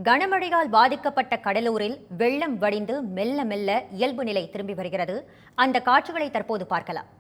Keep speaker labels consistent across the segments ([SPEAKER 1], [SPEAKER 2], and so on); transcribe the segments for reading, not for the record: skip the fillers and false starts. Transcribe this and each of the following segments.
[SPEAKER 1] கனமழையால் பாதிக்கப்பட்ட கடலூரில் வெள்ளம் வடிந்து மெல்ல மெல்ல இயல்பு நிலை திரும்பி வருகிறது. அந்த காட்சிகளை தற்போது பார்க்கலாம்.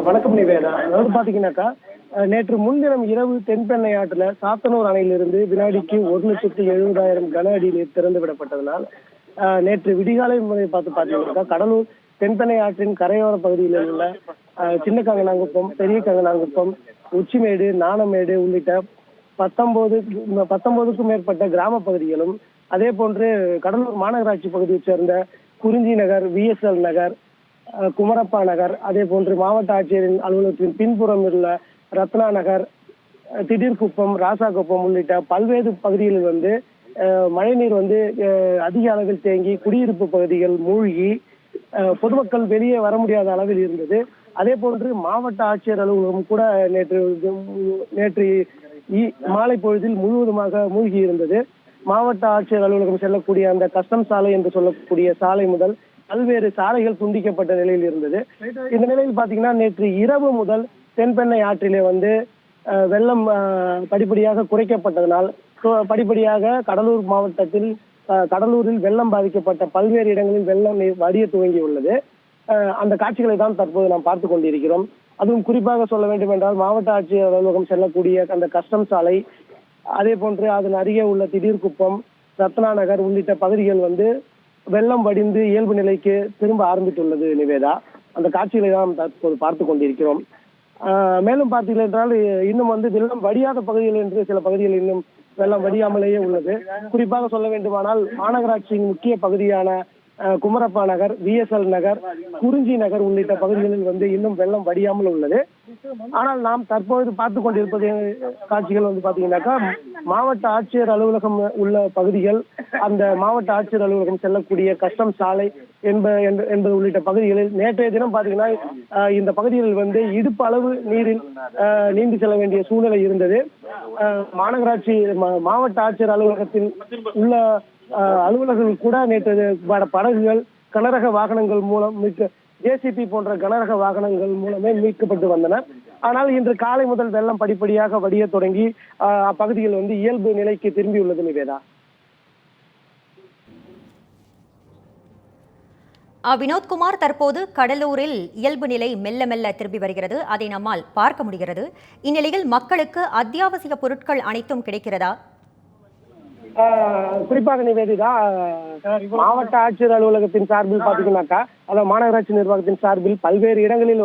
[SPEAKER 2] வணக்கம் நிவேதா. அதாவது பாத்தீங்கன்னாக்கா, நேற்று முன்தினம் இரவு தென்பெண்ணை ஆற்றுல சாத்தனூர் அணையிலிருந்து வினாடிக்கு 1,70,000 கன அடி நீர் திறந்து விடப்பட்டதனால் நேற்று விடிகாலை முறை பாத்தீங்கன்னாக்கா, கடலூர் தென்பெண்ணை ஆற்றின் கரையோர பகுதியில் உள்ள சின்ன கங்கனாங்குப்பம், பெரிய கங்கனாங்குப்பம், உச்சிமேடு, நாணமேடு உள்ளிட்ட 19க்கும் மேற்பட்ட கிராம பகுதிகளும், அதே போன்று கடலூர் மாநகராட்சி பகுதியைச் சேர்ந்த குறிஞ்சி நகர், VSL நகர், குமரப்பா நகர், அதே போன்று மாவட்ட ஆட்சியரின் அலுவலகத்தின் பின்புறம் உள்ள ரத்னா நகர், திடீர்குப்பம், ராசாகுப்பம் உள்ளிட்ட பல்வேறு பகுதிகளில் மழைநீர் அதிக அளவில் தேங்கி குடியிருப்பு பகுதிகள் மூழ்கி பொதுமக்கள் வெளியே வர முடியாத அளவில் இருந்தது. அதே போன்று மாவட்ட ஆட்சியர் அலுவலகம் கூட நேற்று மாலை பொழுதில் முழுவதுமாக மூழ்கி இருந்தது. மாவட்ட ஆட்சியர் அலுவலகம் செல்லக்கூடிய அந்த கஸ்டம் சாலை என்று சொல்லக்கூடிய சாலை முதல் பல்வேறு சாலைகள் துண்டிக்கப்பட்ட நிலையில் இருந்தது. இந்த நிலையில் பாத்தீங்கன்னா, நேற்று இரவு முதல் தென்பெண்ணை ஆற்றிலே வெள்ளம் படிப்படியாக குறைக்கப்பட்டதனால் படிப்படியாக கடலூர் மாவட்டத்தில் கடலூரில் வெள்ளம் பாதிக்கப்பட்ட பல்வேறு இடங்களில் வெள்ளம் வடிய துவங்கி உள்ளது. அந்த காட்சிகளை தான் தற்போது நாம் பார்த்து கொண்டிருக்கிறோம். அதுவும் குறிப்பாக சொல்ல வேண்டும் என்றால், மாவட்ட ஆட்சியர் அலுவலகம் செல்லக்கூடிய அந்த கஸ்டம் சாலை, அதே போன்று அதன் அருகே உள்ள திடீர்குப்பம், ரத்னா நகர் உள்ளிட்ட பகுதிகள் வெள்ளம் வடிந்து இயல்பு நிலைக்கு திரும்ப ஆரம்பித்துள்ளது நிவேதா. அந்த காட்சிகளை தான் தற்போது பார்த்து கொண்டிருக்கிறோம். மேலும் பார்த்தீர்கள் என்றால், இன்னும் வெள்ளம் வடியாத பகுதிகள் என்று சில பகுதிகள் இன்னும் வெள்ளம் வடியாமலேயே உள்ளது. குறிப்பாக சொல்ல வேண்டுமானால், மாநகராட்சியின் முக்கிய பகுதியான குமரப்பா நகர், VSL நகர், குறிஞ்சி நகர் உள்ளிட்ட பகுதிகளில் இன்னும் வெள்ளம் வடியாமல் உள்ளது. ஆனால் நாம் தற்போது பார்த்து கொண்டிருப்பது காட்சிகள் பாத்தீங்கன்னாக்கா, மாவட்ட ஆட்சியர் அலுவலகம் உள்ள பகுதிகள், அந்த மாவட்ட ஆட்சியர் அலுவலகம் செல்லக்கூடிய கஸ்டம் சாலை என்பது உள்ளிட்ட பகுதிகளில் நேற்றைய தினம் பாத்தீங்கன்னா, இந்த பகுதிகளில் இடுப்பு அளவு நீரில் நீந்தி செல்ல வேண்டிய சூழ்நிலை இருந்தது. மாநகராட்சி மாவட்ட ஆட்சியர் அலுவலகத்தில் உள்ள அலுவலர்கள் கூட நேற்று படகுகள், கனரக வாகனங்கள் மூலம் JCB போன்ற கனரக வாகனங்கள் மூலமே மீட்கப்பட்டு வந்தனர். ஆனால் இன்று காலை முதல் வெள்ளம் படிப்படியாக வடிய தொடங்கி அப்பகுதியில் இயல்பு நிலைக்கு திரும்பியுள்ளது நிவேதா.
[SPEAKER 1] வினோத்குமார், தற்போது கடலூரில் இயல்பு நிலை மெல்ல மெல்ல திரும்பி வருகிறது. அதை நம்மால் பார்க்க முடிகிறது. இந்நிலையில் மக்களுக்கு அத்தியாவசிய பொருட்கள் அனைத்தும் கிடைக்கிறதா?
[SPEAKER 2] குறிப்பாக நிவேதிதா, மாவட்ட ஆட்சியர் அலுவலகத்தின் சார்பில் பாத்தீங்கன்னாக்கா, அதாவது மாநகராட்சி நிர்வாகத்தின் சார்பில் பல்வேறு இடங்களில்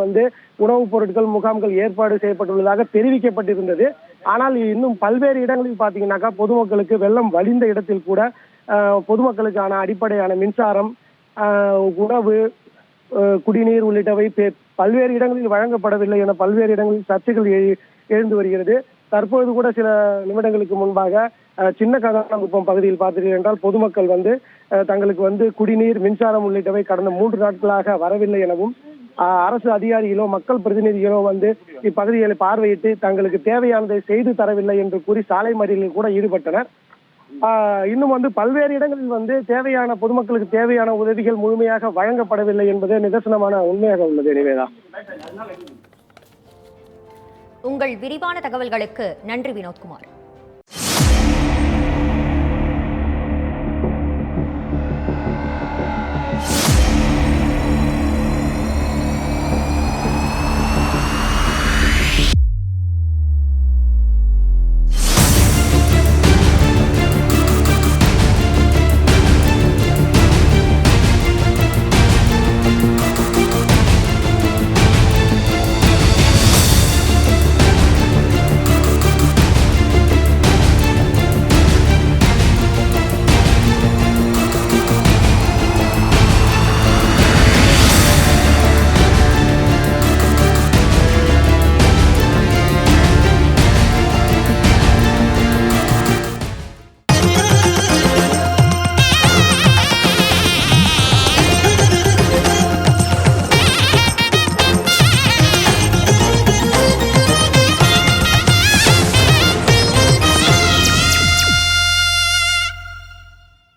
[SPEAKER 2] உணவுப் பொருட்கள் முகாம்கள் ஏற்பாடு செய்யப்பட்டுள்ளதாக தெரிவிக்கப்பட்டிருந்தது. ஆனால் இன்னும் பல்வேறு இடங்களில் பாத்தீங்கன்னாக்கா, பொதுமக்களுக்கு வெள்ளம் வடிந்த இடத்தில் கூட பொதுமக்களுக்கான அடிப்படையான மின்சாரம், உணவு, குடிநீர் உள்ளிட்டவை பல்வேறு இடங்களில் வழங்கப்படவில்லை என பல்வேறு இடங்களில் சர்ச்சைகள் எழுந்து வருகிறது. தற்போது கூட சில நிமிடங்களுக்கு முன்பாக சின்ன கங்கனாங்குப்பம் பகுதியில் பார்த்தீர்கள் என்றால், பொதுமக்கள் தங்களுக்கு குடிநீர், மின்சாரம் உள்ளிட்டவை கடந்த 3 நாட்களாக வரவில்லை எனவும், அரசு அதிகாரிகளோ மக்கள் பிரதிநிதிகளோ இப்பகுதிகளை பார்வையிட்டு தங்களுக்கு தேவையானதை செய்து தரவில்லை என்று கூறி சாலை மறியலில் கூட ஈடுபட்டனர். இன்னும் பல்வேறு இடங்களில் தேவையான பொதுமக்களுக்கு தேவையான உதவிகள் முழுமையாக வழங்கப்படவில்லை என்பது நிதர்சனமான உண்மையாக உள்ளது நிவேதா.
[SPEAKER 1] உங்கள் விரிவான தகவல்களுக்கு நன்றி வினோத்குமார்.